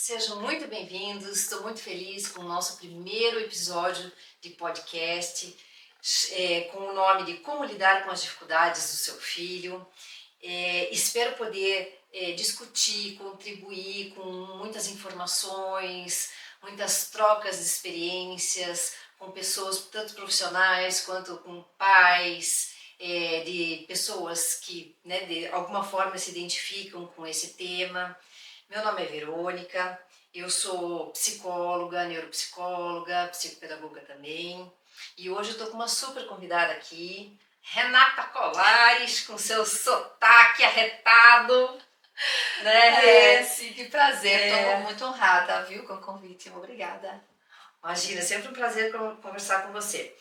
Sejam muito bem-vindos. Estou muito feliz com o nosso primeiro episódio de podcast, com o nome de Como Lidar com as Dificuldades do Seu Filho. Espero poder discutir, contribuir com muitas informações, muitas trocas de experiências com pessoas, tanto profissionais quanto com pais, de pessoas que de alguma forma se identificam com esse tema. Meu nome é Verônica, eu sou psicóloga, neuropsicóloga, psicopedagoga também. E hoje eu estou com uma super convidada aqui, Renata Colares, com seu sotaque arretado. Né? Sim, que prazer, estou muito honrada, viu, com o convite, obrigada. Imagina, é sempre um prazer conversar com você.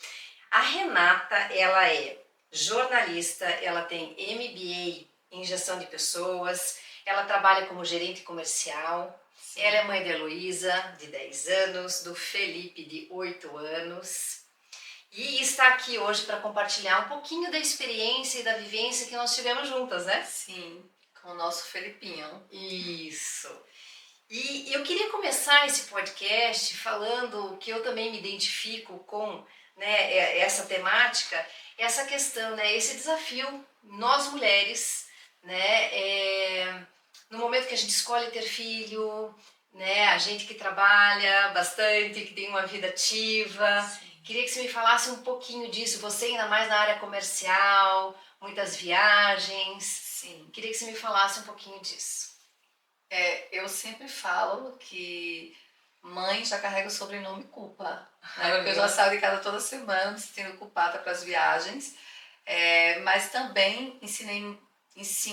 A Renata, ela é jornalista, ela tem MBA em gestão de pessoas, ela trabalha como gerente comercial. Sim. Ela é mãe da Heloísa, de 10 anos, do Felipe, de 8 anos. E está aqui hoje para compartilhar um pouquinho da experiência e da vivência que nós tivemos juntas, né? Sim, com o nosso Felipinho. Isso. E eu queria começar esse podcast falando que eu também me identifico com essa temática, essa questão, esse desafio, nós mulheres, no momento que a gente escolhe ter filho, a gente que trabalha bastante, que tem uma vida ativa. Sim. Queria que você me falasse um pouquinho disso, você ainda mais na área comercial, muitas viagens. Sim. Queria que você me falasse um pouquinho disso. Eu sempre falo que mãe já carrega o sobrenome culpa, né? Porque eu já saio de casa toda semana me sentindo culpada para as viagens, mas também ensino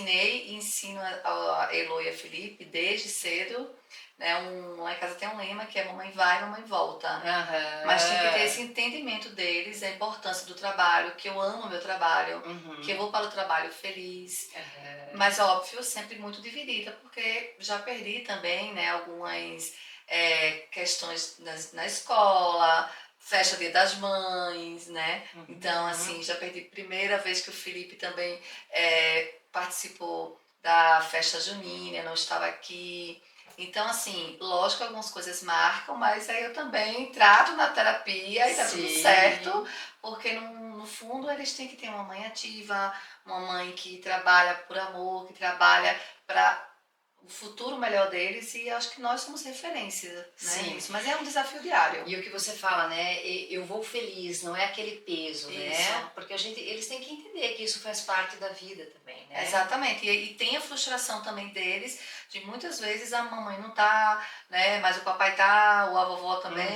e ensino a Elo e a Felipe desde cedo, né? Lá em casa tem um lema que é mamãe vai, mamãe volta. Uhum. Mas tem que ter esse entendimento deles, a importância do trabalho, que eu amo o meu trabalho, que eu vou para o trabalho feliz. Mas óbvio, sempre muito dividida, porque já perdi também, né, algumas questões na escola, festa Dia das Mães, né? Então, assim, já perdi. Primeira vez que o Felipe também participou da festa junina, não estava aqui. Então, assim, lógico que algumas coisas marcam, mas aí eu também trato na terapia e tá tudo certo, porque no fundo eles têm que ter uma mãe ativa, uma mãe que trabalha por amor, que trabalha para o futuro melhor deles, e acho que nós somos referência, né? Sim. Isso, mas é um desafio diário. E o que você fala, eu vou feliz, não é aquele peso, isso, né? Porque eles têm que entender que isso faz parte da vida também, né? Exatamente, e tem a frustração também deles, de muitas vezes a mamãe não tá, né? Mas o papai tá, ou a vovó também,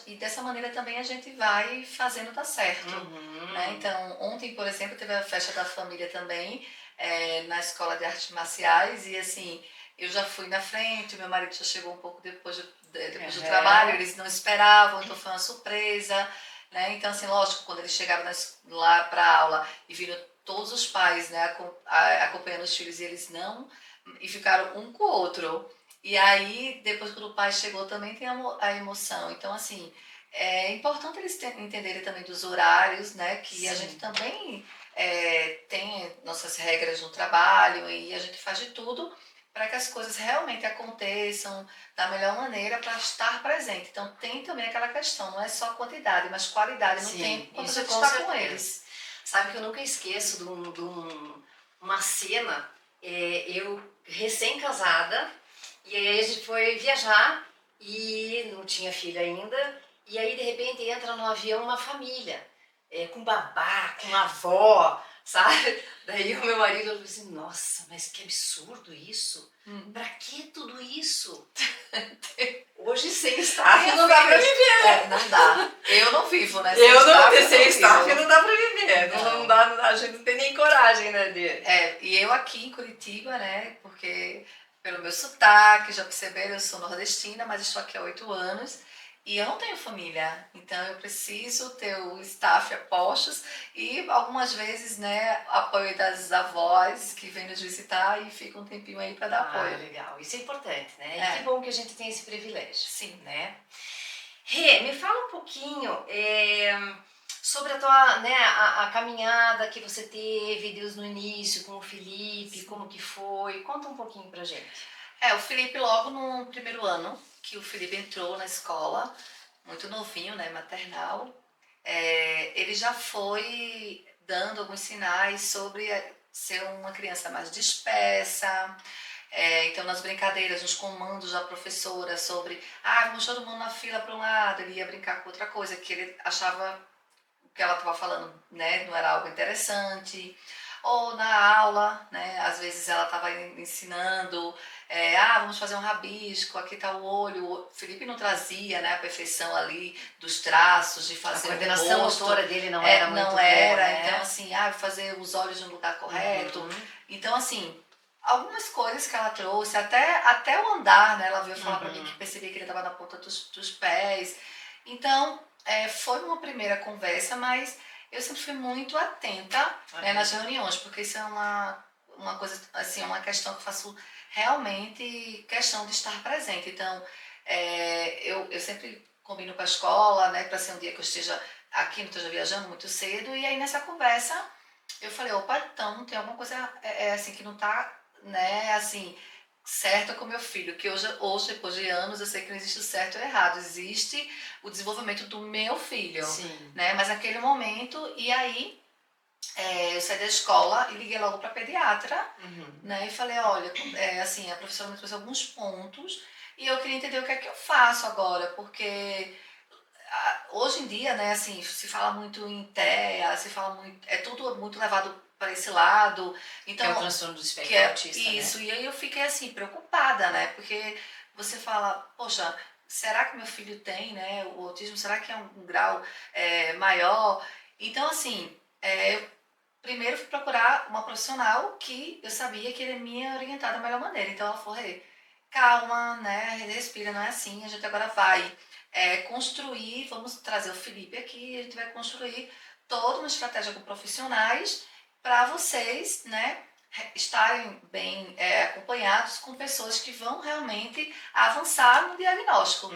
e dessa maneira também a gente vai fazendo dar certo, né? Então, ontem, por exemplo, teve a festa da família também, na escola de artes marciais, e assim, eu já fui na frente, meu marido já chegou um pouco depois do trabalho, eles não esperavam, então foi uma surpresa, né? Então, assim, lógico, quando eles chegaram lá para aula e viram todos os pais, né, acompanhando os filhos, e eles não, e ficaram um com o outro. E aí, depois quando o pai chegou, também tem a emoção. Então, assim, é importante eles entenderem também dos horários, né, que Sim. A gente também tem nossas regras no trabalho, e a gente faz de tudo para que as coisas realmente aconteçam da melhor maneira, para estar presente. Então, tem também aquela questão, não é só quantidade, mas qualidade no tempo quando a gente está com eles. Sabe que eu nunca esqueço de uma cena, eu recém-casada, e aí a gente foi viajar e não tinha filho ainda, e aí de repente entra no avião uma família, com babá, com avó, sabe? Daí o meu marido falou assim, nossa, mas que absurdo isso, pra que tudo isso? Hoje sem staff não dá pra viver. Não dá. Eu não vivo, né? Sem staff não dá pra viver. Não dá, a gente não tem nem coragem, né, e eu aqui em Curitiba, né, porque pelo meu sotaque, já perceberam, eu sou nordestina, mas estou aqui há 8 anos. E eu não tenho família, então eu preciso ter o staff a postos e algumas vezes, né, apoio das avós que vêm nos visitar e fica um tempinho aí para dar apoio. Legal, isso é importante, né? E que bom que a gente tem esse privilégio. Sim. Né? Rê, me fala um pouquinho sobre a tua, a caminhada que você teve, Deus no início com o Felipe, Sim. Como que foi? Conta um pouquinho pra gente. O Felipe logo no primeiro ano, que o Felipe entrou na escola, muito novinho, né, maternal, ele já foi dando alguns sinais sobre ser uma criança mais dispersa. Então, nas brincadeiras, nos comandos da professora sobre, vamos todo mundo na fila para um lado, ele ia brincar com outra coisa, que ele achava que ela estava falando, né, não era algo interessante. Ou na aula, né, às vezes ela estava ensinando, vamos fazer um rabisco, aqui está o olho. O Felipe não trazia, né, a perfeição ali dos traços, de fazer a coordenação o rosto. motora dele não era muito não boa, era, né? então assim, fazer os olhos no lugar correto. Então assim, algumas coisas que ela trouxe, até o andar, né, ela veio falar para mim que percebia que ele estava na ponta dos pés. Então, foi uma primeira conversa, mas eu sempre fui muito atenta, né, nas reuniões, porque isso é uma coisa, assim, uma questão que eu faço realmente questão de estar presente. Então, eu sempre combino com a escola, né, para ser um dia que eu esteja aqui, não esteja viajando muito cedo, e aí nessa conversa eu falei, opa, então tem alguma coisa assim que não está, né, assim, certa com meu filho, que hoje, depois de anos, eu sei que não existe o certo ou errado, existe o desenvolvimento do meu filho, Sim. né, mas naquele momento, e aí eu saí da escola e liguei logo para a pediatra, né, e falei, olha, assim, a professora me trouxe alguns pontos e eu queria entender o que é que eu faço agora, porque hoje em dia, né, assim, se fala muito em TEA, se fala muito, é tudo muito levado para esse lado. Então, que é o transtorno do espectro que autista, isso, né? E aí eu fiquei assim, preocupada, né, porque você fala, poxa, será que meu filho tem, né, o autismo, será que é um grau maior? Então, assim, eu primeiro fui procurar uma profissional que eu sabia que ele me ia orientar da melhor maneira. Então ela falou, hey, calma, né, respira, não é assim, a gente agora vai construir, vamos trazer o Felipe aqui, a gente vai construir toda uma estratégia com profissionais para vocês, né, estarem bem acompanhados com pessoas que vão realmente avançar no diagnóstico.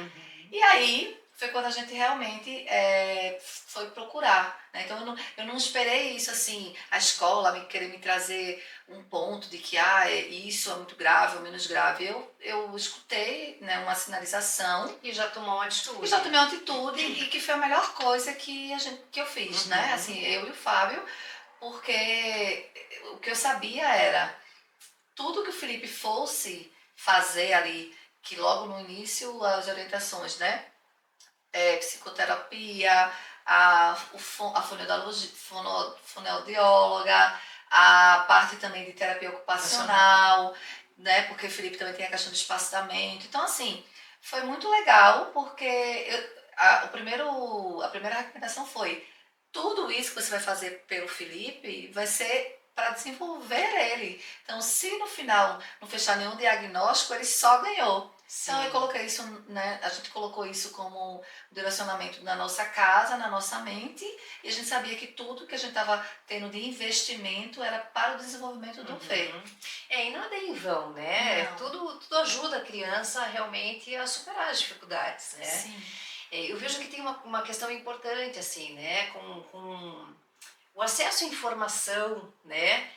E aí foi quando a gente realmente foi procurar, né? Então eu não esperei isso assim, a escola querer me trazer um ponto de que isso é muito grave ou menos grave. Eu escutei, né, uma sinalização e já tomou uma atitude. E já tomei uma atitude e que foi a melhor coisa que eu fiz, né? Assim, eu e o Fábio, porque o que eu sabia era tudo que o Felipe fosse fazer ali, que logo no início as orientações, né? Psicoterapia, a fonoaudióloga, a parte também de terapia ocupacional, né? Porque o Felipe também tem a questão do espaçamento. Então, assim, foi muito legal, porque a primeira recomendação foi tudo isso que você vai fazer pelo Felipe vai ser para desenvolver ele. Então, se no final não fechar nenhum diagnóstico, ele só ganhou. Sim. Então eu coloquei isso, né? A gente colocou isso como direcionamento na nossa casa, na nossa mente, e a gente sabia que tudo que a gente estava tendo de investimento era para o desenvolvimento do Fê. E nada é em vão, né? Tudo ajuda a criança realmente a superar as dificuldades, né? Sim. Eu vejo que tem uma questão importante, assim, né? Com o acesso à informação, né?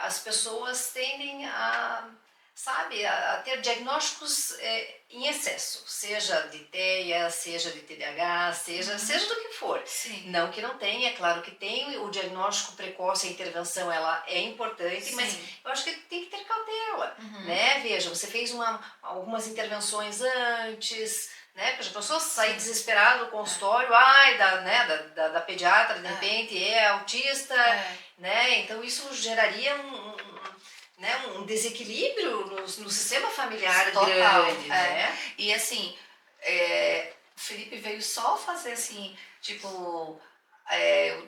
As pessoas tendem a ter diagnósticos em excesso, seja de TEA, seja de TDAH, seja do que for. Sim. Não que não tenha, é claro que tem, o diagnóstico precoce, a intervenção, ela é importante, sim, mas eu acho que tem que ter cautela, né? Veja, você fez algumas intervenções antes, né? Porque a pessoa sair desesperada do consultório, da pediatra, de repente, é autista, né? Então isso geraria um desequilíbrio no sistema familiar total, grande, né? E assim, o Felipe veio só fazer assim, tipo, o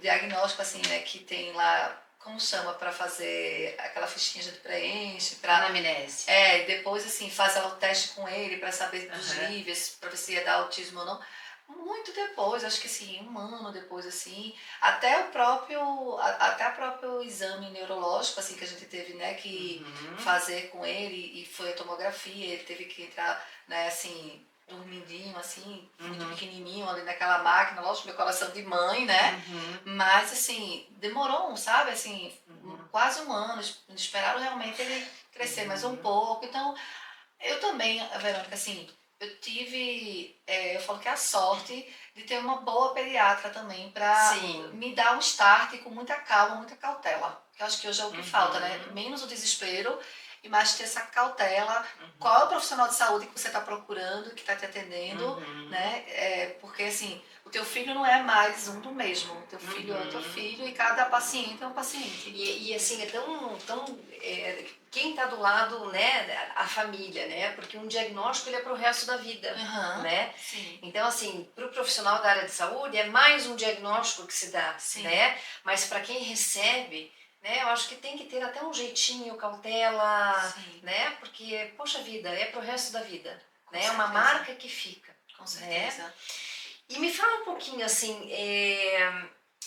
diagnóstico assim, né, que tem lá, como chama, para fazer aquela fichinha de preenche, para anamnese. Depois assim, faz o teste com ele para saber dos níveis, para ver se ia dar autismo ou não. Muito depois, acho que assim, 1 ano depois, assim, até a próprio exame neurológico, assim, que a gente teve, né, que fazer com ele, e foi a tomografia, ele teve que entrar, né, assim, dormidinho, assim, muito pequenininho ali naquela máquina, lógico, meu coração de mãe, né, mas, assim, demorou, sabe, assim, quase 1 ano, esperaram realmente ele crescer mais um pouco. Então, eu também, Verônica, assim, eu falo que é a sorte de ter uma boa pediatra também para Sim. me dar um start com muita calma, muita cautela. Que eu acho que hoje é o que falta, né? Menos o desespero e mais ter essa cautela. Qual é o profissional de saúde que você está procurando, que está te atendendo, né? Porque, assim, o teu filho não é mais um do mesmo. O teu filho é o teu filho e cada paciente é um paciente. E assim, é quem está do lado, né, a família, né? Porque um diagnóstico ele é para o resto da vida, né? Sim. Então, assim, para o profissional da área de saúde é mais um diagnóstico que se dá, né? Mas para quem recebe, né, eu acho que tem que ter até um jeitinho, cautela, né? Porque, poxa vida, é para o resto da vida, né? É uma marca que fica. Com certeza. Né? E me fala um pouquinho, assim,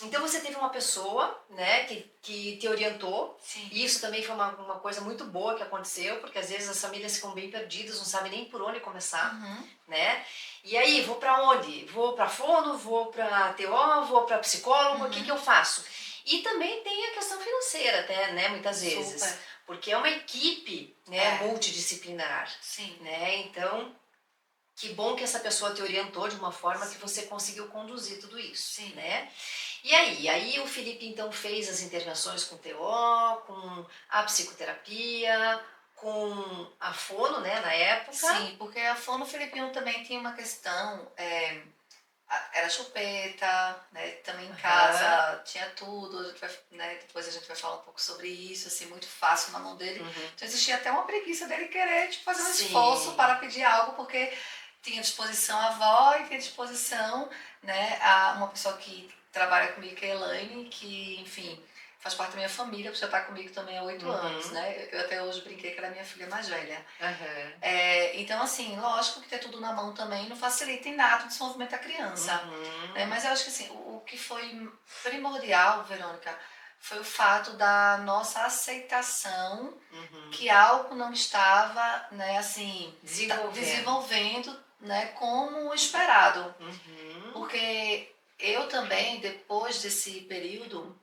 então você teve uma pessoa, né, que te orientou. Sim. E isso também foi uma coisa muito boa que aconteceu, porque às vezes as famílias ficam bem perdidas, não sabem nem por onde começar, né? E aí, vou para onde? Vou para fono, vou para TO, vou para psicólogo, o que eu faço? E também tem a questão financeira até, né, muitas vezes. Super. Porque é uma equipe, né, multidisciplinar. Sim. Né? Então, que bom que essa pessoa te orientou de uma forma que você conseguiu conduzir tudo isso, né? E aí o Felipe então fez as intervenções com TO, com a psicoterapia, com a fono, né, na época. Sim, porque a fono Filipinho também tinha uma questão, era chupeta, né, também em casa tinha tudo, né, depois a gente vai falar um pouco sobre isso, assim, muito fácil na mão dele. Então existia até uma preguiça dele querer tipo, fazer um esforço para pedir algo, porque tinha disposição a avó e tinha disposição, né, a uma pessoa que trabalha comigo, que é a Elaine, que, enfim, faz parte da minha família, porque já está comigo também há 8 anos, né? Eu até hoje brinquei que era minha filha mais velha. Então, assim, lógico que ter tudo na mão também não facilita em nada o desenvolvimento da criança. Né? Mas eu acho que, assim, o que foi primordial, Verônica, foi o fato da nossa aceitação que algo não estava, né, assim, desenvolvendo, né, como esperado. Porque eu também, depois desse período,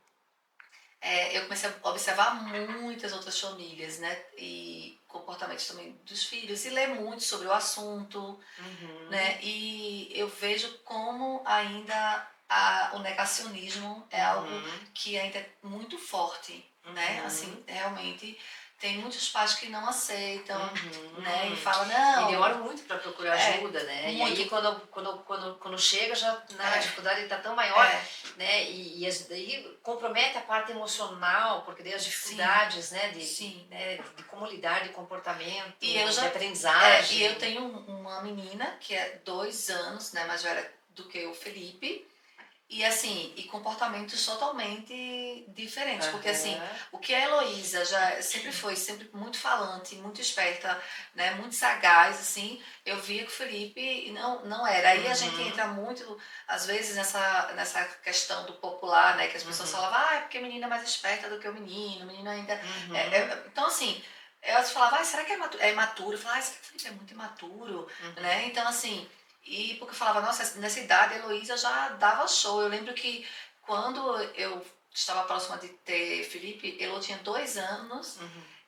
eu comecei a observar muitas outras famílias, né, e comportamentos também dos filhos, e ler muito sobre o assunto, né, e eu vejo como ainda o negacionismo é algo que ainda é muito forte, né, assim, realmente tem muitos pais que não aceitam, né, e falam, não... E demoram muito para procurar ajuda, né? Muito. E aí quando chega, já a dificuldade está tão maior, né? E daí compromete a parte emocional, porque daí as dificuldades, né, de como lidar, de comportamento, de aprendizagem. E eu tenho uma menina que é 2 anos, né, mais velha do que o Felipe, e assim, e comportamentos totalmente diferentes, porque assim, o que a Heloísa já sempre foi, sempre muito falante, muito esperta, né, muito sagaz, assim, eu via que o Felipe não era. Aí a gente entra muito, às vezes, nessa questão do popular, né, que as pessoas falavam, é porque a menina é mais esperta do que o menino ainda... então assim, elas falavam, será que é imaturo? Eu falava, será que o Felipe é muito imaturo? Né? Então assim... E porque eu falava, nossa, nessa idade a Heloísa já dava show. Eu lembro que quando eu estava próxima de ter Felipe, Elo tinha 2 anos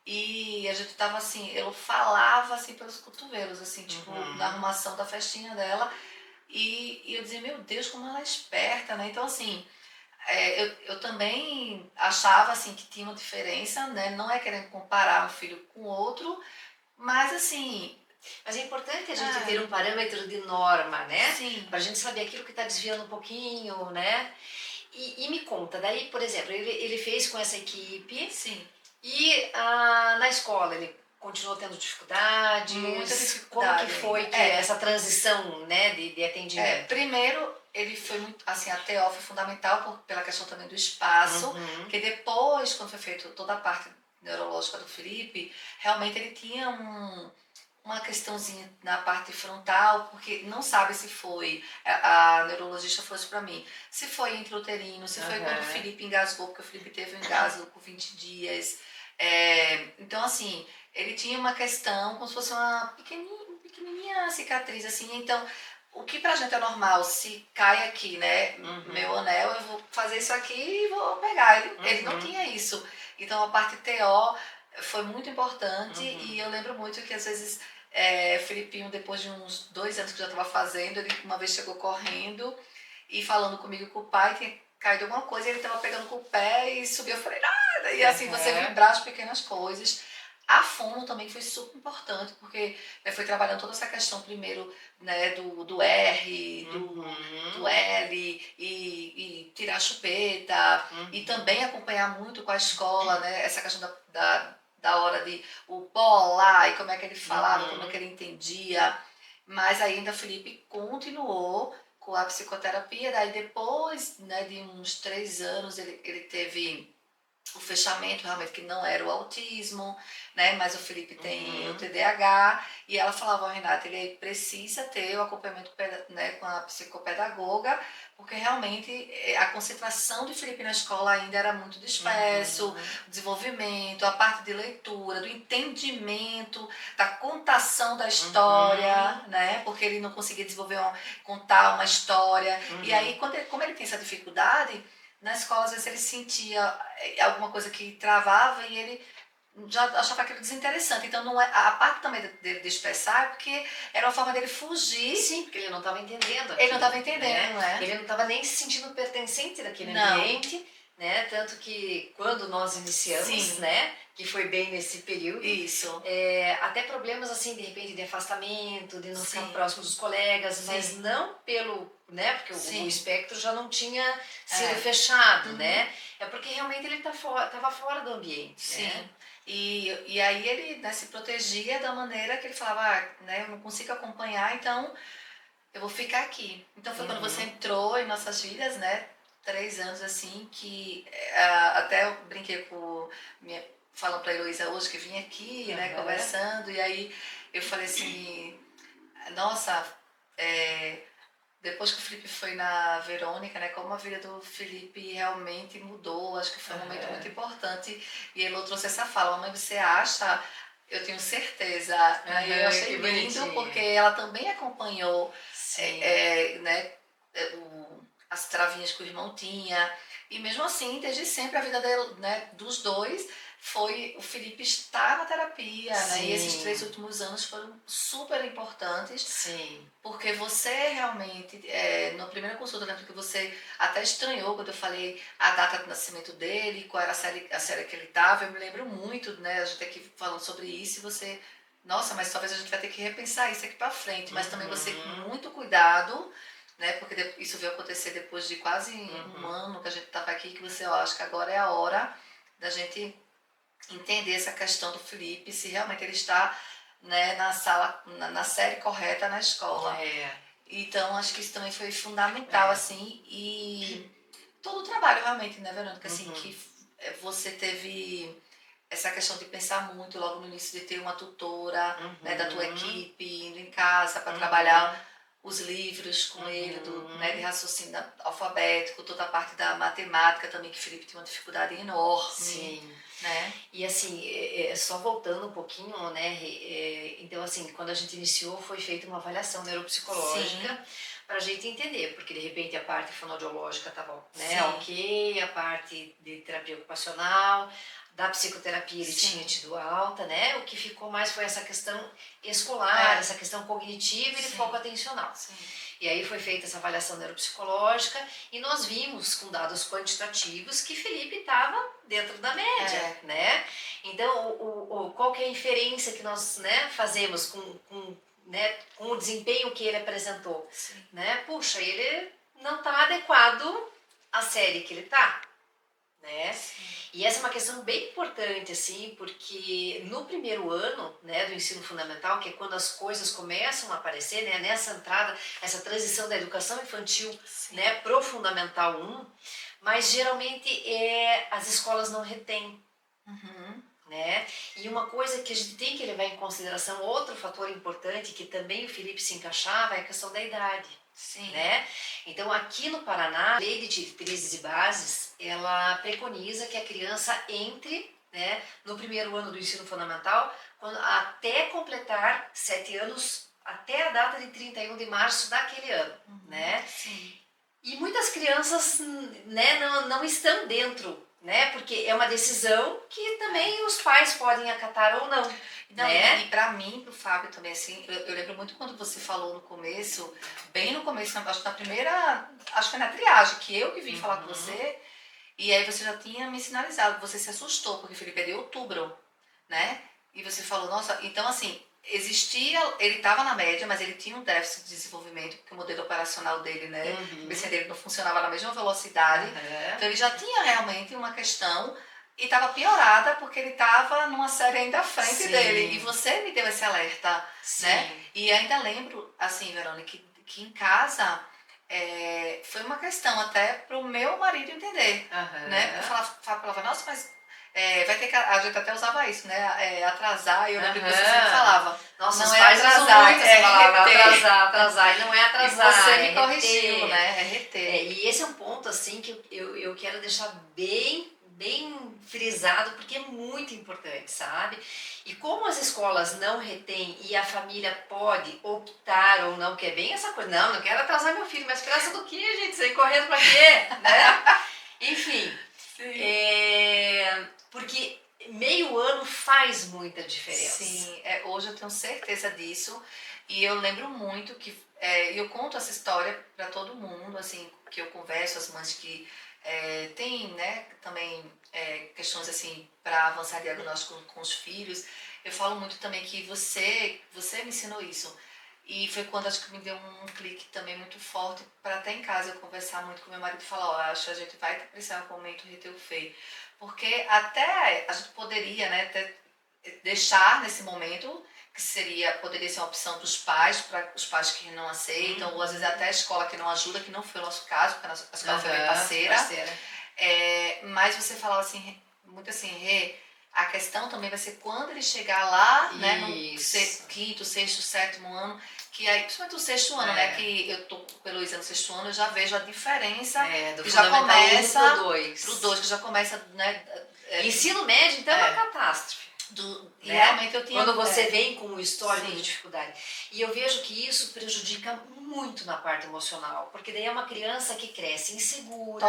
e a gente estava assim, Elo falava assim pelos cotovelos, assim, tipo, na arrumação da festinha dela. E eu dizia, meu Deus, como ela é esperta, né? Então, assim, eu também achava assim que tinha uma diferença, né? Não é querendo comparar um filho com outro, mas assim... Mas é importante a gente ter um parâmetro de norma, né? Sim. Pra gente saber aquilo que está desviando um pouquinho, né? E me conta, daí, por exemplo, ele fez com essa equipe. Sim. E na escola, ele continuou tendo dificuldades? Muita dificuldade. Como que foi essa transição, né, de atendimento? Primeiro, ele foi muito, assim, a TO foi fundamental pela questão também do espaço, porque depois, quando foi feita toda a parte neurológica do Felipe, realmente ele tinha uma questãozinha na parte frontal, porque não sabe se foi, a neurologista falou isso pra mim, se foi intrauterino, se foi quando o Felipe engasgou, porque o Felipe teve um engasgo com 20 dias. Então, assim, ele tinha uma questão como se fosse uma pequenininha cicatriz, assim, então... O que pra gente é normal, se cai aqui, né, meu anel, eu vou fazer isso aqui e vou pegar. Ele não tinha isso. Então, a parte TO foi muito importante e eu lembro muito que às vezes o Felipinho, depois de uns 2 anos que já estava fazendo, ele uma vez chegou correndo e falando comigo com o pai, tinha caído alguma coisa, e ele estava pegando com o pé e subiu, eu falei, nada, e assim, você vibrar as pequenas coisas. A fono também foi super importante, porque foi trabalhando toda essa questão primeiro, né, do R, do L, e tirar a chupeta, e também acompanhar muito com a escola, né, essa questão da hora de o bola, e como é que ele falava, como é que ele entendia. Mas ainda o Felipe continuou com a psicoterapia, daí depois, né, de uns 3 anos ele teve o fechamento realmente que não era o autismo, né? Mas o Felipe tem o TDAH e ela falava, Renata, ele precisa ter o acompanhamento, né, com a psicopedagoga, porque realmente a concentração de Felipe na escola ainda era muito disperso, o desenvolvimento, a parte de leitura, do entendimento, da contação da história, né? Porque ele não conseguia contar uma história. E aí, como ele tem essa dificuldade, na escola, às vezes ele sentia alguma coisa que travava e ele já achava aquilo desinteressante. Então, não é, a parte também dele de expressar é porque era uma forma dele fugir. Sim, porque ele não estava entendendo. Ele não estava entendendo, né? não é? Ele não estava nem se sentindo pertencente daquele ambiente, né? Tanto que quando nós iniciamos, né? Que foi bem nesse período. Isso. Até problemas assim, de repente, de afastamento, de não ficar próximo dos colegas, mas não pelo, né? Porque o espectro já não tinha sido fechado, né? É porque realmente ele estava fora do ambiente. Sim. Né? E aí ele, né, se protegia da maneira que ele falava, né, eu não consigo acompanhar, então eu vou ficar aqui. Então foi quando você entrou em nossas vidas, né, 3 anos assim, que até eu brinquei falando pra Heloísa hoje que vim aqui, né, conversando, e aí eu falei assim, nossa, depois que o Felipe foi na Verônica, né, como a vida do Felipe realmente mudou, acho que foi um momento muito importante. E ele trouxe essa fala, mamãe, você acha? Eu tenho certeza. Eu achei lindo, porque ela também acompanhou né, as travinhas que o irmão tinha. E mesmo assim, desde sempre, a vida dele, né, dos dois foi o Felipe estar na terapia, né? E esses 3 últimos anos foram super importantes. Sim. Porque você realmente, na primeira consulta, lembro que você até estranhou quando eu falei a data de nascimento dele, qual era a série que ele estava. Eu me lembro muito, né? A gente aqui falando sobre isso e você... Nossa, mas talvez a gente vai ter que repensar isso aqui pra frente. Mas também você com muito cuidado, né? Porque isso veio acontecer depois de quase um ano que a gente estava aqui, que você, acho que agora é a hora da gente entender essa questão do Felipe, se realmente ele está, né, na sala, na série correta na escola. Então, acho que isso também foi fundamental, assim, e todo o trabalho realmente, né, Verônica, assim, que você teve essa questão de pensar muito logo no início de ter uma tutora, né, da tua equipe, indo em casa para trabalhar os livros com ele, né, de raciocínio alfabético, toda a parte da matemática também, que o Felipe tinha uma dificuldade enorme. Sim. Né? E assim, só voltando um pouquinho, né? Então, assim, quando a gente iniciou, foi feita uma avaliação neuropsicológica para a gente entender, porque de repente a parte fonoaudiológica estava, né, ok, a parte de terapia ocupacional, da psicoterapia ele tinha tido alta, né? O que ficou mais foi essa questão escolar, essa questão cognitiva e de foco atencional. E aí foi feita essa avaliação neuropsicológica e nós vimos com dados quantitativos que Felipe estava dentro da média, né? Então, qual que é a inferência que nós, né, fazemos com o desempenho que ele apresentou? Né? Puxa, ele não está adequado à série que ele está. Né? E essa é uma questão bem importante, assim, porque no primeiro ano, né, do ensino fundamental, que é quando as coisas começam a aparecer, né, nessa entrada, essa transição da educação infantil, né, pro Fundamental 1, mas geralmente as escolas não retêm. Né? E uma coisa que a gente tem que levar em consideração, outro fator importante que também o Felipe se encaixava, é a questão da idade. Né? Então, aqui no Paraná, a Lei de Diretrizes e Bases, ela preconiza que a criança entre, né, no primeiro ano do ensino fundamental, até completar 7 anos, até a data de 31 de março daquele ano. Né? E muitas crianças, né, não estão dentro né? Porque é uma decisão que também os pais podem acatar ou não. Não, né? e pra mim, pro Fábio também, assim, eu lembro muito quando você falou no começo, bem no começo, acho que na primeira, acho que foi na triagem, que eu que vim falar com você, e aí você já tinha me sinalizado, você se assustou, porque o Felipe é de outubro, né? E você falou, nossa, então assim, existia, ele estava na média, mas ele tinha um déficit de desenvolvimento, porque o modelo operacional dele, né, o PC dele não funcionava na mesma velocidade, então ele já tinha realmente uma questão e estava piorada porque ele estava numa série ainda à frente dele. E você me deu esse alerta, né? E ainda lembro, assim, Verônica, que em casa foi uma questão até pro meu marido entender, né? Eu falava, nossa, mas vai ter que... A gente até usava isso, né? Atrasar, e eu lembro que você sempre falava. Nossa, não os é pais atrasar, muito essa palavra, reter. atrasar, e não é atrasar, E você é me corrigiu, reter. né? É reter. E esse é um ponto, assim, que eu quero deixar bem frisado, porque é muito importante, sabe? E como as escolas não retêm e a família pode optar ou não, que é bem essa coisa, não quero atrasar meu filho, mas pressa do quê, gente? Sair correndo pra quê? Né? Enfim, porque meio ano faz muita diferença. Sim, hoje eu tenho certeza disso. E eu lembro muito que eu conto essa história para todo mundo, assim, que eu converso, as mães que têm, né, também questões assim para avançar diagnóstico com os filhos. Eu falo muito também que você me ensinou isso. E foi quando acho que me deu um clique também muito forte para até em casa eu conversar muito com meu marido e falar, ó, acho que a gente vai precisar em algum momento reter o FEI. Porque até a gente poderia, né, até deixar nesse momento, que poderia ser uma opção dos pais, para os pais que não aceitam, ou às vezes até a escola que não ajuda, que não foi o nosso caso, porque a escola foi bem parceira. Mas você falava assim, muito assim, a questão também vai ser quando ele chegar lá, né, no quinto, sexto, sétimo ano, que aí, principalmente o sexto ano, né, que eu tô pelo Luísa no sexto ano, eu já vejo a diferença, do que já começa pro 2. Pro 2, que já começa, né. Ensino médio, então, é uma catástrofe. E realmente eu tinha... Quando você vem com um histórico de dificuldade. E eu vejo que isso prejudica muito na parte emocional, porque daí é uma criança que cresce insegura,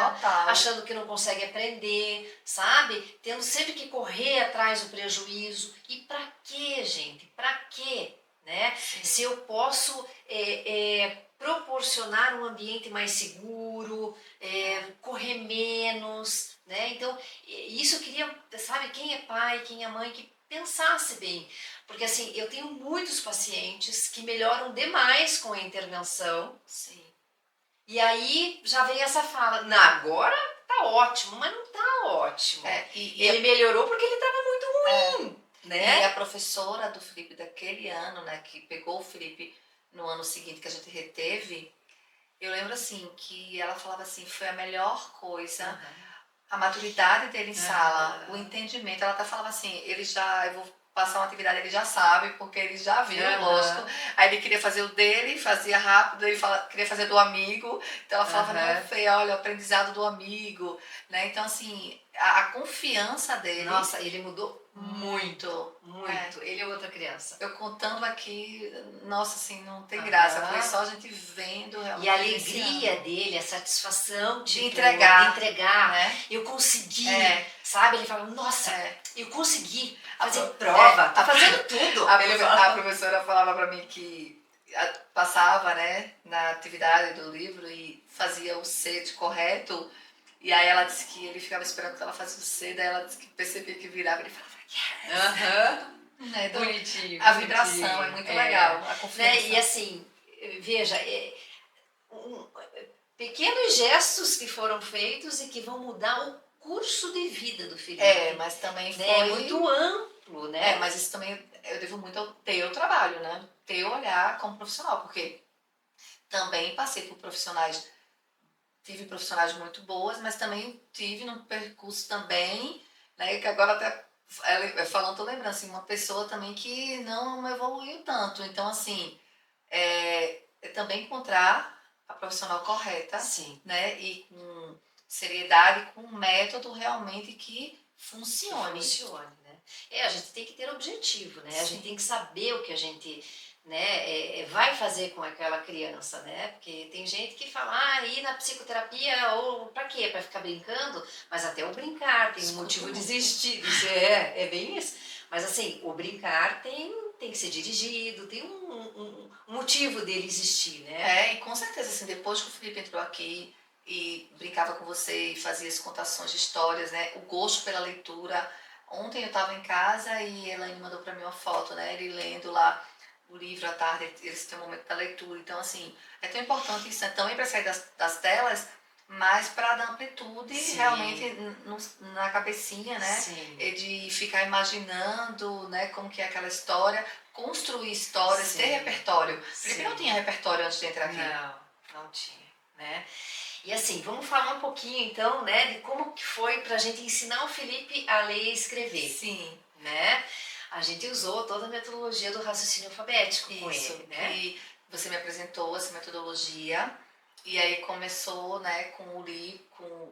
achando que não consegue aprender, sabe? Tendo sempre que correr atrás do prejuízo. E pra quê, gente? Pra quê? Né? Se eu posso proporcionar um ambiente mais seguro, correr menos, né? Então, isso eu queria, sabe, quem é pai, quem é mãe, que pensasse bem, porque assim, eu tenho muitos pacientes que melhoram demais com a intervenção. E aí já vem essa fala, não, agora tá ótimo, mas não tá ótimo. Ele melhorou porque ele estava muito ruim. Né? E a professora do Felipe daquele ano, né, que pegou o Felipe no ano seguinte que a gente reteve, eu lembro assim, que ela falava assim, foi a melhor coisa, a maturidade dele em sala, o entendimento, ela até falava assim, eu vou passar uma atividade, ele já sabe, porque ele já viu, lógico. Aí ele queria fazer o dele, fazia rápido, ele queria fazer do amigo, então ela falava, não, Fê, olha, o aprendizado do amigo, né? Então assim, a confiança dele... Nossa, ele mudou muito. Ele é outra criança. Eu contando aqui, nossa, assim, não tem graça. Foi só a gente vendo realmente. E a alegria dele, a satisfação de entregar. Né? Eu consegui, sabe? Ele fala, nossa, eu consegui fazer prova, tá fazendo tudo. A professora falava pra mim que passava, né, na atividade do livro e fazia o C de correto. E aí ela disse que ele ficava esperando que ela fazia o C, daí ela disse que percebia que virava e ele falava, yes! Bonitinho. A vibração é muito legal, a confiança. E assim, veja, pequenos gestos que foram feitos e que vão mudar o curso de vida do Felipe. Mas também foi... É muito amplo, né? Mas isso também eu devo muito ao teu trabalho, né? Teu olhar como profissional, porque também passei por profissionais, tive profissionais muito boas, mas também tive num percurso também, né, que agora até falando, tô lembrando, assim, uma pessoa também que não evoluiu tanto. Então, assim, também encontrar a profissional correta, né, e com seriedade, com um método realmente que funcione. Né? A gente tem que ter objetivo, né? A gente tem que saber o que a gente né, vai fazer com aquela criança, né? Porque tem gente que fala, ir na psicoterapia, ou para quê? Para ficar brincando? Mas até o brincar tem um motivo de existir, isso é bem isso. Mas assim, o brincar tem que ser dirigido, tem um motivo dele existir, né? E com certeza, assim, depois que o Felipe entrou aqui e brincava com você e fazia as contações de histórias, né? O gosto pela leitura. Ontem eu estava em casa e Elaine mandou para mim uma foto, né? Ele lendo lá o livro à tarde, eles têm um momento da leitura. Então, assim, é tão importante isso, né? Também para sair das telas, mas para dar amplitude realmente na cabecinha, né? Sim. De ficar imaginando, né, como que é aquela história, construir histórias, ter repertório. Felipe não tinha repertório antes de entrar aqui. Não tinha, né? E assim, vamos falar um pouquinho então, né, de como que foi pra gente ensinar o Felipe a ler e escrever. Sim. Né? A gente usou toda a metodologia do raciocínio alfabético com ele, né? E você me apresentou essa metodologia e aí começou, né, com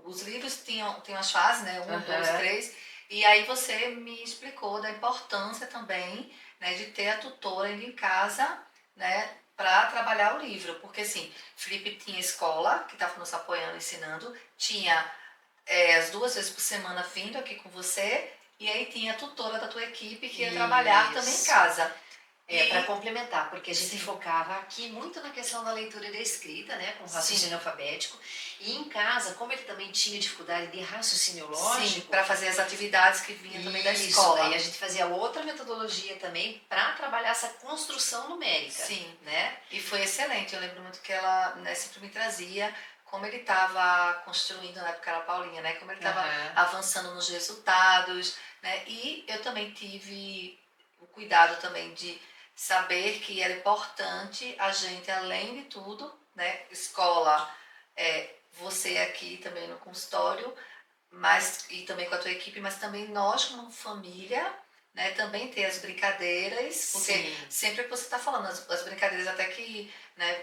os livros tem as fases, né, 1, 2, 3, e aí você me explicou da importância também, né, de ter a tutora indo em casa, né, para trabalhar o livro, porque assim, Felipe tinha escola, que estava nos apoiando, ensinando, tinha as 2 vezes por semana vindo aqui com você, e aí tinha a tutora da tua equipe que ia trabalhar também em casa. Para complementar, porque a gente focava aqui muito na questão da leitura e da escrita, né, com raciocínio alfabético, e em casa, como ele também tinha dificuldade de raciocínio lógico, para fazer as atividades que vinham também da escola. E a gente fazia outra metodologia também para trabalhar essa construção numérica. Sim, né? E foi excelente. Eu lembro muito que ela, né, sempre me trazia como ele estava construindo, na época era a Paulinha, né? Como ele estava avançando nos resultados, né? E eu também tive o cuidado também de saber que era importante a gente, além de tudo, né? Escola, você aqui também no consultório, mas, e também com a tua equipe, mas também nós como família, né? Também ter as brincadeiras, porque sempre que você está falando, as brincadeiras até que, né,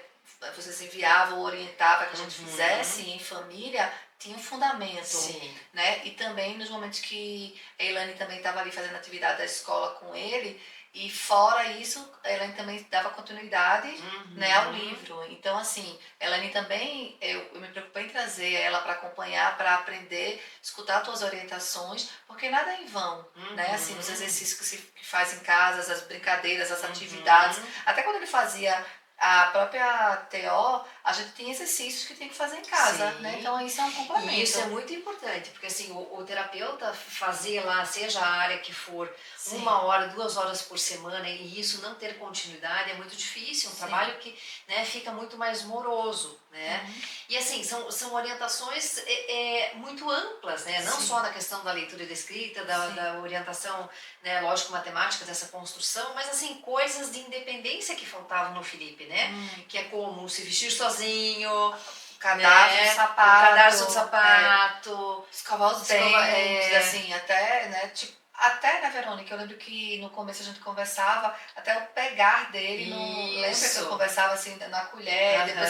vocês enviavam, orientavam que a gente fizesse em família, tinha um fundamento, né? E também nos momentos que a Elaine também estava ali fazendo atividade da escola com ele, e fora isso, a Elaine também dava continuidade, né, ao livro. Então, assim, a Elaine também, eu me preocupei em trazer ela para acompanhar, para aprender, escutar tuas orientações, porque nada é em vão, né? Assim, os exercícios que se faz em casa, as brincadeiras, as atividades. Até quando ele fazia a própria TO, a gente tem exercícios que tem que fazer em casa, né? Então isso é um complemento. E isso é muito importante, porque assim, o terapeuta fazer lá, seja a área que for, 1 hora, 2 horas por semana, e isso não ter continuidade é muito difícil, um trabalho que, né, fica muito mais moroso, né? E assim, são orientações muito amplas, né? Não só na questão da leitura e da escrita, da orientação, né, lógico-matemática, dessa construção, mas assim, coisas de independência que faltavam no Felipe, né? Que é como se vestir sozinho, o cadarço do sapato, escovar os dentes, assim, até, né, tipo, até, né, Verônica, eu lembro que no começo a gente conversava, até o pegar dele, lembra que eu conversava assim, na colher, depois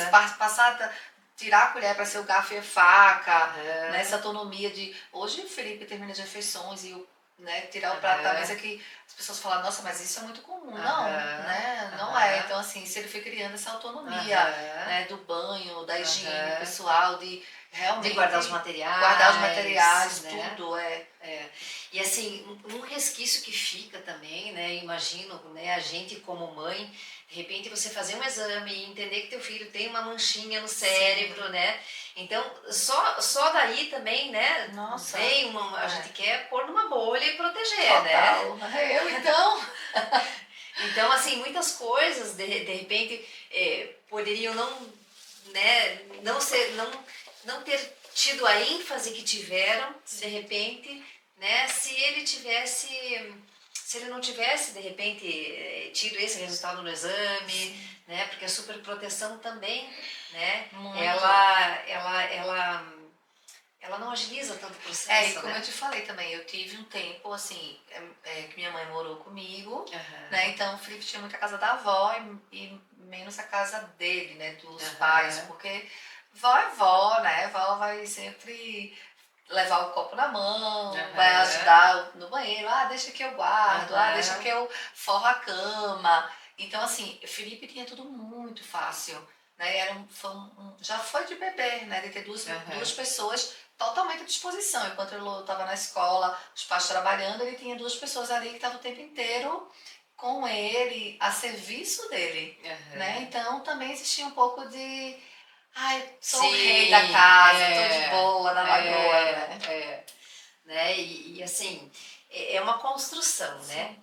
tirar a colher para ser o garfo e a faca, né, essa autonomia de... Hoje o Felipe termina as refeições e né, tirar o prato da mesa, que as pessoas falam, nossa, mas isso é muito comum. Não, né? Não é. Então, assim, se ele foi criando essa autonomia, né, do banho, da higiene pessoal, de realmente... De guardar os materiais. Né? Tudo, E assim, um resquício que fica também, né, imagino, né, a gente como mãe, de repente você fazer um exame e entender que teu filho tem uma manchinha no cérebro, né? Então, só daí também, né, nossa, vem a gente quer pôr numa bolha e proteger, total, né? Eu, então... Então, assim, muitas coisas, de repente, poderiam não ter tido a ênfase que tiveram, de repente, né, se ele não tivesse, de repente, tido esse resultado no exame, né, porque a superproteção também, né, ela não agiliza tanto o processo, e como eu te falei também, eu tive um tempo, assim, que minha mãe morou comigo, né, então o Felipe tinha muita casa da avó e menos a casa dele, né, dos pais, porque vó é vó, né, vó vai sempre levar o copo na mão, vai ajudar no banheiro, deixa que eu guardo, deixa que eu forro a cama. Então, assim, o Felipe tinha tudo muito fácil, né? Já foi de bebê, né? De ter duas pessoas totalmente à disposição. Enquanto ele estava na escola, os pais trabalhando, ele tinha duas pessoas ali que estavam o tempo inteiro com ele, a serviço dele, né? Então, também existia um pouco de... Ai, sou o rei da casa, tô de boa na lagoa, né? Né? E assim, é uma construção, né?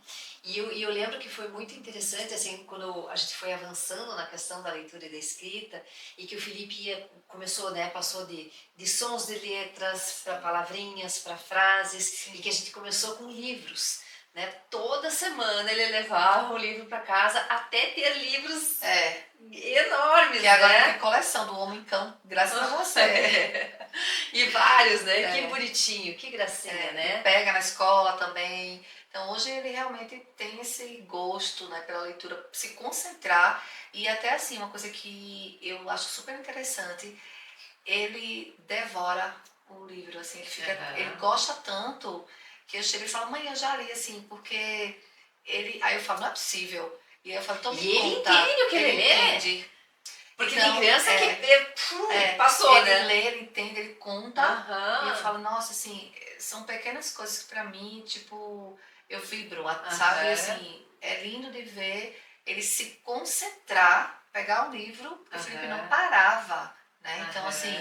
E eu lembro que foi muito interessante, assim, quando a gente foi avançando na questão da leitura e da escrita, e que o Felipe começou, né, passou de sons de letras para palavrinhas, para frases, e que a gente começou com livros, né? Toda semana ele levava um livro para casa, até ter livros enormes, que agora né? tem coleção do Homem-Cão, graças a você. E vários, né? Que bonitinho, que gracinha, né? Pega na escola também. Então hoje ele realmente tem esse gosto, né, pela leitura, se concentrar. E até assim, uma coisa que eu acho super interessante, ele devora o livro, assim, ele gosta tanto que eu chego e falo, mãe, eu já li, assim, porque aí eu falo, não é possível. E aí eu falo, então me ele conta. Entende o que ele lê. Entende. Porque então, tem criança que passou, ele né? Ele lê, ele entende, ele conta. E eu falo, nossa, assim, são pequenas coisas que pra mim, tipo, eu vibro, sabe? Assim, é lindo de ver ele se concentrar, pegar o livro, porque o Felipe não parava, né? Então, assim,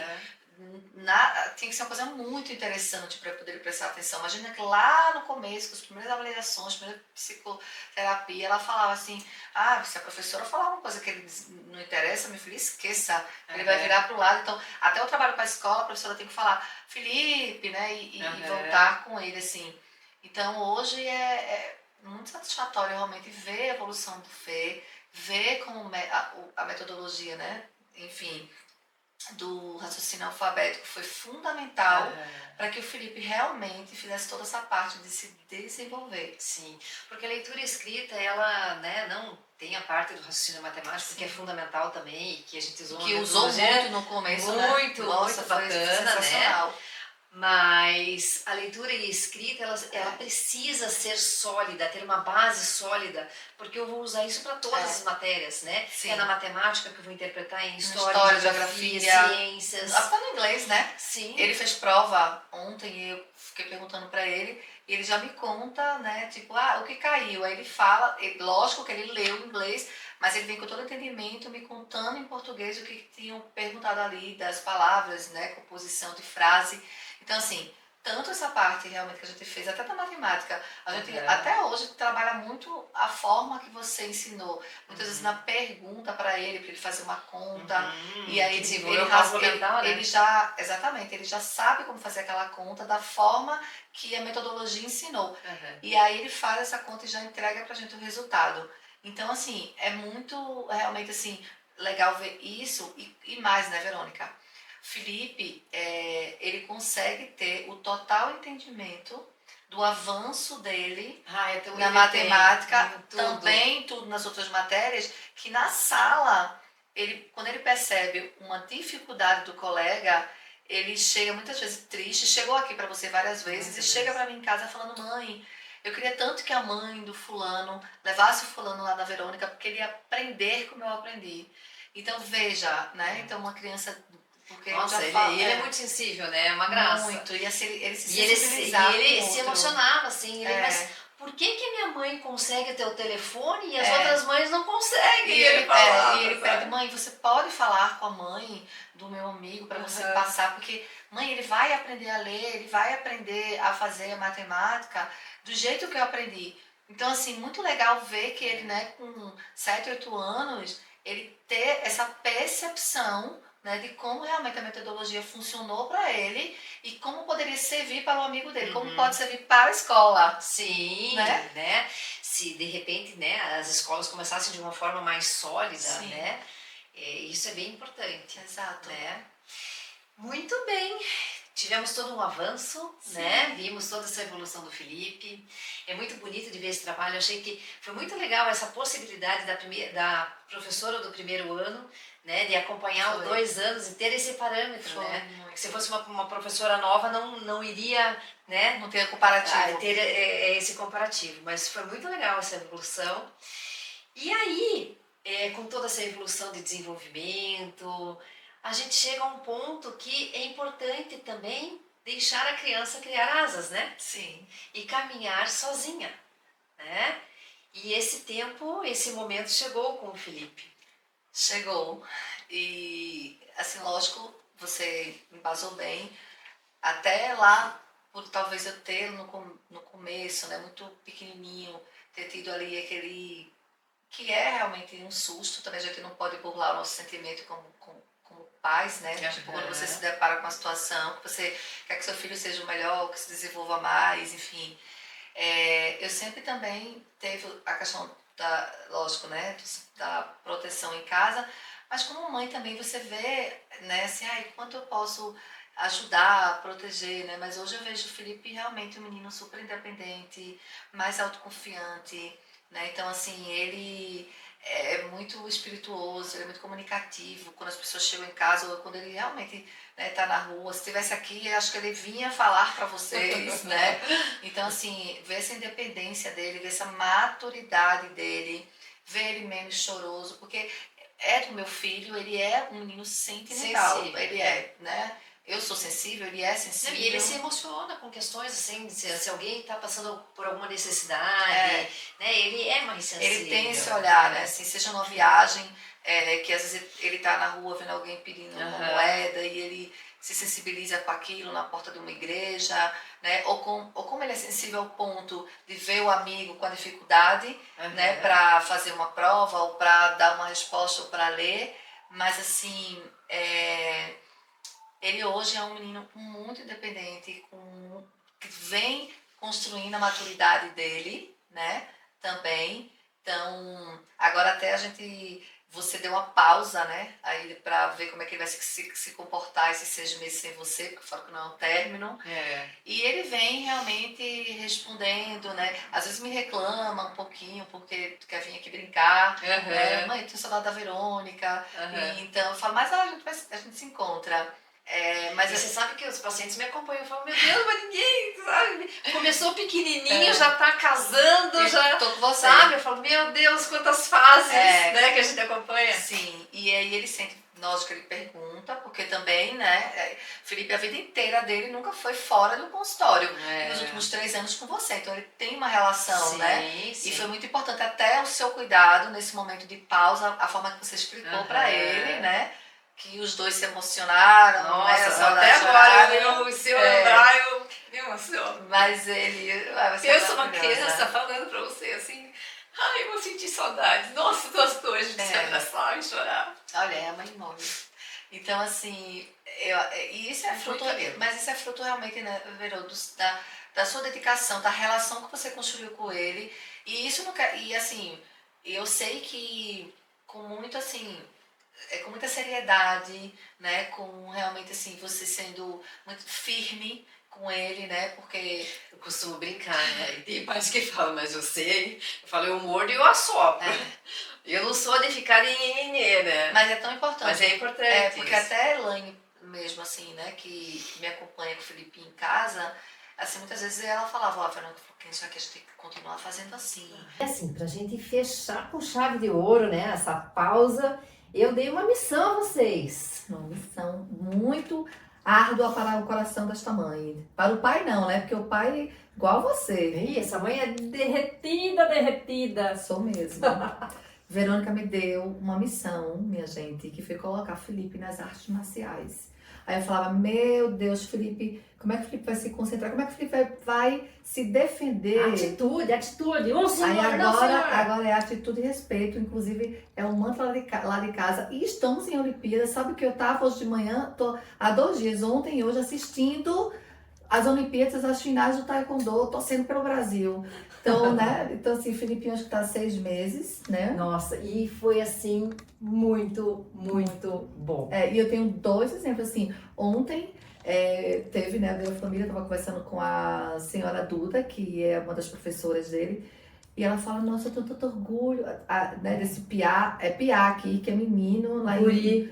tinha que ser uma coisa muito interessante para poder prestar atenção. Imagina que lá no começo, com as primeiras avaliações, primeira psicoterapia, ela falava assim, se a professora falar uma coisa que ele não interessa, meu filho, esqueça, ele vai virar para o lado. Então, até o trabalho para a escola, a professora tem que falar, Felipe, né, e voltar com ele, assim. Então, hoje é muito satisfatório realmente ver a evolução do Fê, ver como a metodologia, né, enfim, do raciocínio alfabético foi fundamental para que o Felipe realmente fizesse toda essa parte de se desenvolver. Sim, porque a leitura e escrita, ela, né, não tem a parte do raciocínio matemático, que é fundamental também, e que a gente usou muito no começo, muito, né? muito bacana, né? Mas a leitura e a escrita, ela precisa ser sólida, ter uma base sólida, porque eu vou usar isso para todas as matérias, né? Sim. É na matemática que eu vou interpretar em história, geografia, ciências. Até no inglês, né? Sim. Ele fez prova ontem e eu fiquei perguntando para ele, e ele já me conta, né? Tipo, o que caiu? Aí ele fala, lógico que ele leu em inglês, mas ele vem com todo o entendimento, me contando em português o que tinham perguntado ali, das palavras, né? Composição de frase. Então, assim, tanto essa parte realmente que a gente fez, até da matemática, a gente até hoje trabalha muito a forma que você ensinou. Muitas vezes na pergunta para ele fazer uma conta, e aí ele já, exatamente, ele já sabe como fazer aquela conta da forma que a metodologia ensinou. E aí ele faz essa conta e já entrega pra gente o resultado. Então, assim, é muito, realmente, assim, legal ver isso e mais, né, Verônica? Felipe, ele consegue ter o total entendimento do avanço dele na matemática, também tudo nas outras matérias, que na sala, quando ele percebe uma dificuldade do colega, ele chega muitas vezes triste, chegou aqui para você várias vezes, e chega para mim em casa falando, mãe, eu queria tanto que a mãe do fulano levasse o fulano lá na Verônica, porque ele ia aprender como eu aprendi. Então, veja, né? Então, uma criança... Nossa, ele é muito sensível, né? É uma graça. Muito. E assim, ele se sensibilizava. E ele se emocionava, assim. Mas por que minha mãe consegue ter o telefone e as outras mães não conseguem? E ele pede, mãe, você pode falar com a mãe do meu amigo para você passar, porque, mãe, ele vai aprender a ler, ele vai aprender a fazer a matemática do jeito que eu aprendi. Então, assim, muito legal ver que ele, né, com 7, 8 anos, ele ter essa percepção, né, de como realmente a metodologia funcionou para ele e como poderia servir para o amigo dele, como pode servir para a escola. Sim, né? Se de repente, né, as escolas começassem de uma forma mais sólida, né? Isso é bem importante. Exato. Né? Muito bem. Tivemos todo um avanço, né? Vimos toda essa evolução do Felipe. É muito bonito de ver esse trabalho. Eu achei que foi muito legal essa possibilidade da professora do primeiro ano, né? De acompanhar os 2 anos e ter esse parâmetro, né? Porque se fosse uma professora nova, não iria, né? Não teria comparativo. Ter esse comparativo. Mas foi muito legal essa evolução. E aí, com toda essa evolução de desenvolvimento, a gente chega a um ponto que é importante também deixar a criança criar asas, né? Sim. E caminhar sozinha, né? E esse tempo, esse momento chegou com o Felipe. Chegou. E, assim, lógico, você embasou bem. Até lá, por talvez eu ter no começo, né, muito pequenininho, ter tido ali aquele que é realmente um susto, também a gente não pode burlar o nosso sentimento como pais, né? Tipo, quando você se depara com uma situação que você quer que seu filho seja o melhor, que se desenvolva mais, enfim. Eu sempre também teve a questão lógico, né, da proteção em casa, mas como mãe também você vê, né, assim, quanto eu posso ajudar, proteger, né? Mas hoje eu vejo o Felipe realmente um menino super independente, mais autoconfiante, né? Então, assim, ele é muito espirituoso, ele é muito comunicativo. Quando as pessoas chegam em casa, ou quando ele realmente, né, tá na rua, se estivesse aqui, eu acho que ele vinha falar para vocês, né? Então, assim, ver essa independência dele, ver essa maturidade dele, ver ele menos choroso, porque é do meu filho, ele é um menino sentimental, Sensível, ele né? Eu sou sensível, ele é sensível. E ele se emociona com questões assim, se alguém está passando por alguma necessidade, né? Ele é mais sensível. Ele tem esse olhar, né? Assim, seja numa viagem, que às vezes ele está na rua vendo alguém pedindo uma moeda e ele se sensibiliza com aquilo na porta de uma igreja, né? Ou como ele é sensível ao ponto de ver o amigo com a dificuldade, né? Para fazer uma prova ou para dar uma resposta ou para ler, mas assim, ele hoje é um menino muito independente, que vem construindo a maturidade dele, né? Também. Então, agora até você deu uma pausa, né? Aí para ver como é que ele vai se comportar esses 6 meses sem você, porque fora que não é um término. E ele vem realmente respondendo, né? Às vezes me reclama um pouquinho, porque tu quer vir aqui brincar, né? Mãe, tenho saudade da Verônica. E, então eu falo, mas a gente se encontra. Mas você sabe que os pacientes me acompanham e falam, meu Deus, mas ninguém, sabe? Começou pequenininho, já tá casando, já, tô com você. Sabe? Eu falo, meu Deus, quantas fases, né, que a gente acompanha. Sim, e aí ele sempre, lógico que ele pergunta, porque também, né, Felipe, a vida inteira dele nunca foi fora do consultório. Nos últimos 3 anos com você, então ele tem uma relação, né? Sim. E foi muito importante até o seu cuidado nesse momento de pausa, a forma que você explicou pra ele, né? Que os dois se emocionaram. Nossa, né? Até agora, se eu lembrar, eu me emociono. Mas ele... eu sou uma criança falando pra você assim, eu vou sentir saudades. Nossa, nós dois, a gente se abraçar e chorar. Olha, é a mãe móvel. Então, assim, e isso é fruto, mas isso é fruto realmente, né, Verô, da sua dedicação, da relação que você construiu com ele. E isso não quer, e assim, eu sei que com muito assim, com muita seriedade, né, com realmente assim, você sendo muito firme com ele, né, porque... Eu costumo brincar, né, e tem pais que falam, mas eu sei, eu falo, eu mordo e eu assopro. Eu não sou de ficar em né? Mas é tão importante. Mas é importante. Porque até a Elaine mesmo, assim, né, que me acompanha com o Felipe em casa, assim, muitas vezes ela falava, Fernanda, isso aqui a gente tem que continuar fazendo assim. Assim, pra gente fechar com chave de ouro, né, essa pausa, eu dei uma missão a vocês. Uma missão muito árdua para o coração desta mãe. Para o pai não, né, porque o pai igual você. Ih, essa mãe é derretida. Sou mesmo. Verônica me deu uma missão, minha gente, que foi colocar Felipe nas artes marciais. Aí eu falava, meu Deus, Felipe, como é que o Felipe vai se concentrar? Como é que o Felipe vai se defender? Atitude. Aí agora é atitude e respeito, inclusive é um mantra lá de casa. E estamos em Olimpíadas, sabe que eu estava hoje de manhã, tô há 2 dias, ontem e hoje, assistindo as Olimpíadas, as finais do Taekwondo, torcendo pelo Brasil. Então, né? Então, assim, Filipinho acho que tá 6 meses, né? Nossa, e foi assim, muito, muito bom. E eu tenho 2 exemplos, assim. Ontem teve, né? A minha família tava conversando com a senhora Duda, que é uma das professoras dele. E ela fala, nossa, eu tenho tanto orgulho, né, desse piá, piá aqui, que é menino, lá guri,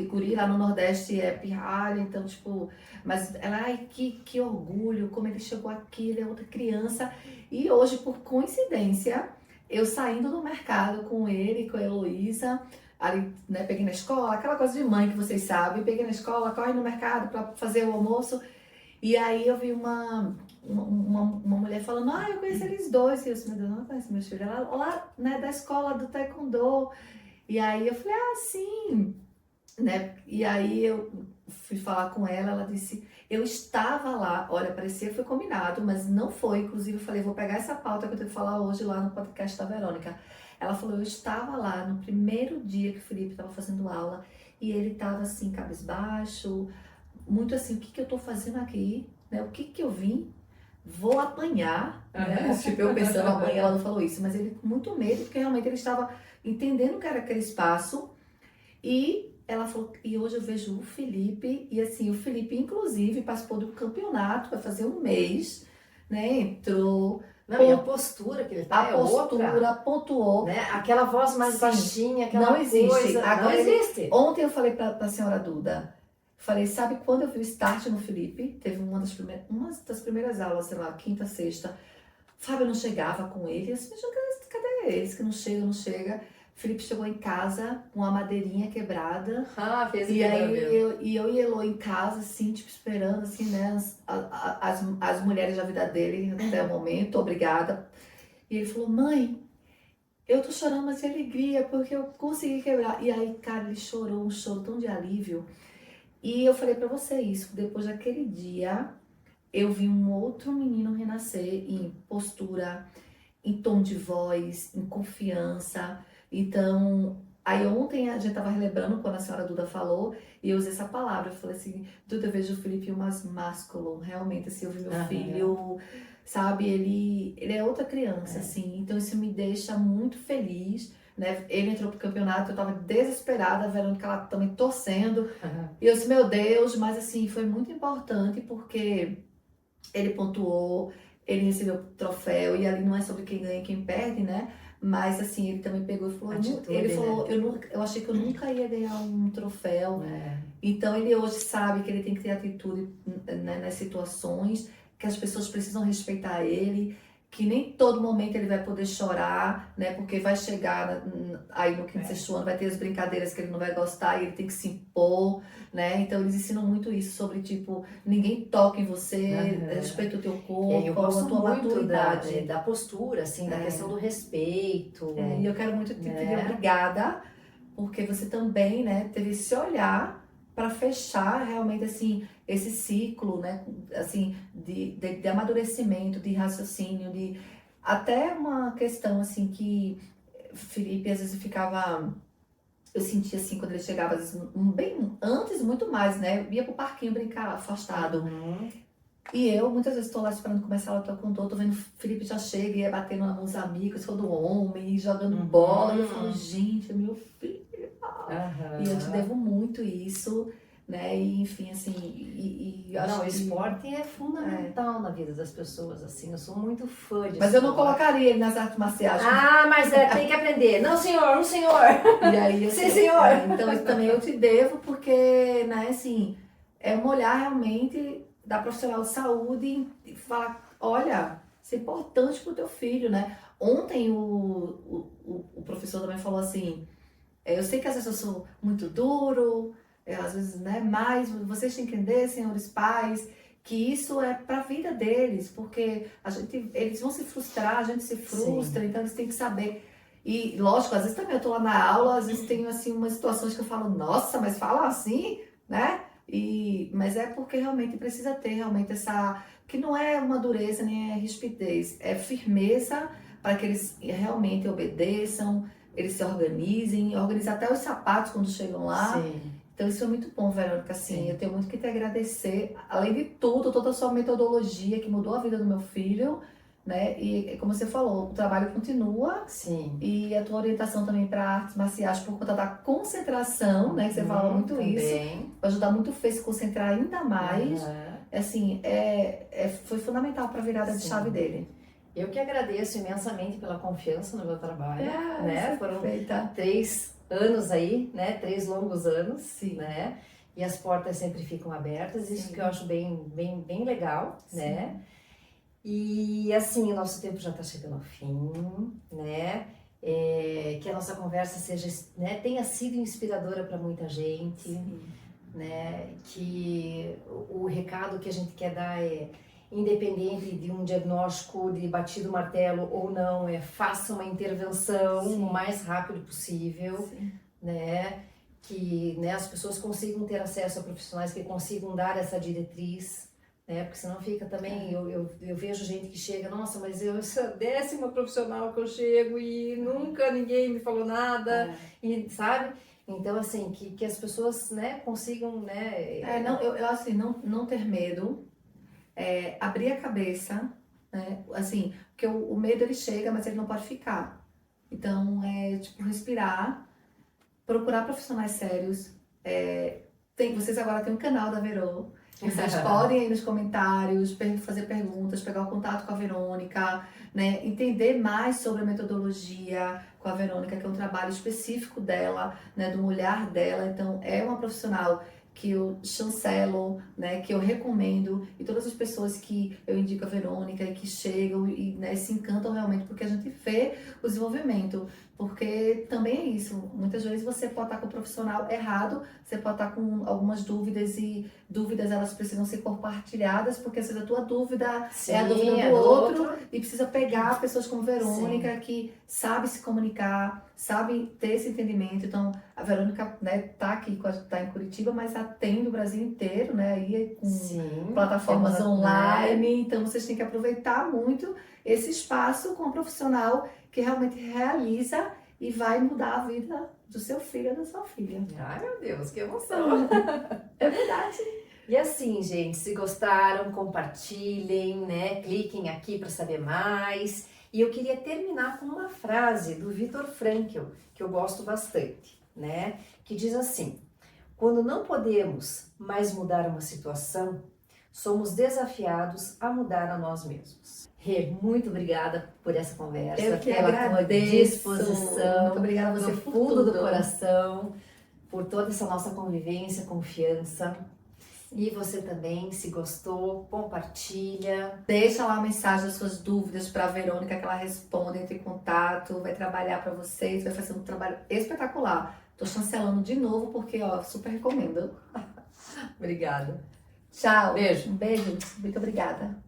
guri, lá no Nordeste é pirralho, então, tipo, mas ela, que orgulho, como ele chegou aqui, ele é outra criança. E hoje, por coincidência, eu saindo do mercado com ele, com a Heloísa, ali, né, peguei na escola, aquela coisa de mãe que vocês sabem, peguei na escola, corre no mercado para fazer o almoço, e aí eu vi uma mulher falando, eu conheço eles dois, e eu disse, meu Deus, não conheço meus filhos, ela lá, né, da escola do Taekwondo, e aí eu falei, sim, né, e aí eu fui falar com ela, ela disse, eu estava lá, olha, parecia que foi combinado, mas não foi, inclusive eu falei, vou pegar essa pauta que eu tenho que falar hoje lá no podcast da Verônica. Ela falou, eu estava lá no primeiro dia que o Felipe estava fazendo aula, e ele estava assim, cabisbaixo, muito assim, o que que eu tô fazendo aqui, né, o que que eu vim, vou apanhar, né, tipo eu pensando, a mãe, ela não falou isso, mas ele com muito medo, porque realmente ele estava entendendo que era aquele espaço, e ela falou, e hoje eu vejo o Felipe, e assim, o Felipe inclusive participou do campeonato, vai fazer um mês, né, entrou... Não, e a postura que ele tá A postura, outra, pontuou. né? Aquela voz mais Sim, baixinha, aquela não existe. coisa, Agora não existe. Ontem eu falei para a senhora Duda, falei, sabe quando eu vi o start no Felipe? Teve uma das primeiras aulas, sei lá, quinta, sexta. Fábio não chegava com ele, eu disse, cadê eles que não chega? Felipe chegou em casa com a madeirinha quebrada. Fez o E aí quebra-velo. eu e Elo em casa, assim, tipo, esperando, assim, né, as mulheres da vida dele até o momento, obrigada. E ele falou, mãe, eu tô chorando, mas de alegria, porque eu consegui quebrar. E aí, cara, ele chorou, um choro tão de alívio. E eu falei pra você isso, depois daquele dia, eu vi um outro menino renascer em postura, em tom de voz, em confiança. Então, aí ontem a gente tava relembrando quando a senhora Duda falou, e eu usei essa palavra, eu falei assim, Duda, eu vejo o Felipe mais másculo, realmente, assim, eu vi meu filho, sabe, ele é outra criança, assim, então isso me deixa muito feliz, né, ele entrou pro campeonato, eu tava desesperada, a Verônica ela também torcendo, e eu disse, meu Deus, mas assim, foi muito importante, porque ele pontuou, ele recebeu o troféu, e ali não é sobre quem ganha e quem perde, né? Mas assim, ele também pegou e falou, ele falou, eu achei que eu nunca ia ganhar um troféu. Então ele hoje sabe que ele tem que ter atitude, né, nas situações, que as pessoas precisam respeitar ele, que nem todo momento ele vai poder chorar, né? Porque vai chegar aí no quinto, sexto ano, vai ter as brincadeiras que ele não vai gostar e ele tem que se impor, né? Então eles ensinam muito isso sobre, tipo, ninguém toca em você, respeita o teu corpo, Eu gosto a tua muito maturidade. da postura, assim, da questão do respeito. E eu quero muito te pedir obrigada, porque você também, né, teve esse olhar para fechar realmente, assim, esse ciclo, né, assim, de amadurecimento, de raciocínio, de até uma questão, assim, que Felipe às vezes ficava, eu sentia assim, quando ele chegava, às vezes, bem antes, muito mais, né, ia pro parquinho brincar afastado. E eu, muitas vezes, estou lá esperando começar a taekwondo, tô vendo o Felipe já chega e ia batendo nos amigos, todo homem, jogando bola, e eu falo, gente, meu filho, e eu te devo muito isso, né, e enfim, assim, e eu acho o que... esporte é fundamental na vida das pessoas, assim, eu sou muito fã de Mas eu não colocaria ele nas artes marciais. mas tem que aprender. Não, senhor, não, senhor. E aí, Sim, senhor. Então, isso também eu te devo, porque, né, assim, é um olhar realmente da profissional de saúde e falar, olha, isso é importante pro teu filho, né? Ontem o professor também falou assim, eu sei que às vezes eu sou muito duro, às vezes, né, mas vocês têm que entender, senhores pais, que isso é para a vida deles, porque eles vão se frustrar, a gente se frustra, então eles têm que saber. E, lógico, às vezes também eu tô lá na aula, às vezes tenho, assim, umas situações que eu falo, nossa, mas fala assim, né? Mas é porque realmente precisa ter realmente essa, que não é uma dureza nem é rispidez, é firmeza para que eles realmente obedeçam, eles se organizem até os sapatos quando chegam lá. Então isso é muito bom, Verônica, assim, eu tenho muito que te agradecer, além de tudo, toda a sua metodologia que mudou a vida do meu filho, né, e como você falou, o trabalho continua, e a tua orientação também para artes marciais por conta da concentração, né, que você fala muito também. Isso, vai ajudar muito o Fê a se concentrar ainda mais, assim, foi fundamental para a virada de chave dele. Eu que agradeço imensamente pela confiança no meu trabalho, né, foram 3 anos aí, né, 3 longos anos, né, e as portas sempre ficam abertas, isso que eu acho bem legal, né. E assim, o nosso tempo já está chegando ao fim, né? Que a nossa conversa seja, né, tenha sido inspiradora para muita gente. Sim. Né? Que o recado que a gente quer dar é, independente de um diagnóstico de batido martelo ou não, faça uma intervenção o mais rápido possível, né? Que, né, as pessoas consigam ter acesso a profissionais que consigam dar essa diretriz, né? Porque senão fica também, eu vejo gente que chega, nossa, mas eu sou a 10ª profissional que eu chego e nunca ninguém me falou nada, e, sabe? Então, assim, que as pessoas, né, consigam, né... Não, eu assim, não ter medo, abrir a cabeça, né, assim, porque o medo ele chega, mas ele não pode ficar. Então, tipo, respirar, procurar profissionais sérios. Vocês agora têm um canal da Verô, vocês podem ir nos comentários, fazer perguntas, pegar o contato com a Verônica, né? Entender mais sobre a metodologia com a Verônica, que é um trabalho específico dela, né? Do olhar dela. Então, é uma profissional que eu chancelo, né? Que eu recomendo, e todas as pessoas que eu indico a Verônica e que chegam e, né, se encantam realmente, porque a gente vê o desenvolvimento. Porque também é isso, muitas vezes você pode estar com o profissional errado, você pode estar com algumas dúvidas e dúvidas elas precisam ser compartilhadas, porque às vezes a tua dúvida é a dúvida do outro e precisa pegar pessoas como Verônica que sabe se comunicar, sabe ter esse entendimento. Então a Verônica, né, tá aqui, tá em Curitiba, mas atende o Brasil inteiro, né, aí com plataformas online, então vocês têm que aproveitar muito esse espaço com um profissional que realmente realiza e vai mudar a vida do seu filho ou da sua filha. Ai, meu Deus, que emoção! É verdade. E assim, gente, se gostaram, compartilhem, né? Cliquem aqui para saber mais. E eu queria terminar com uma frase do Viktor Frankl, que eu gosto bastante, né? Que diz assim: quando não podemos mais mudar uma situação, somos desafiados a mudar a nós mesmos. Rê, muito obrigada por essa conversa. Eu que pela tua disposição. Muito obrigada a você do por fundo tudo. do coração, por toda essa nossa convivência, confiança. E você também, se gostou, compartilha. Deixa lá a mensagem das suas dúvidas para a Verônica, que ela responde, entre em contato, vai trabalhar para vocês, vai fazer um trabalho espetacular. Tô chancelando de novo porque, ó, super recomendo. Obrigada. Tchau. Beijo. Um beijo. Muito obrigada.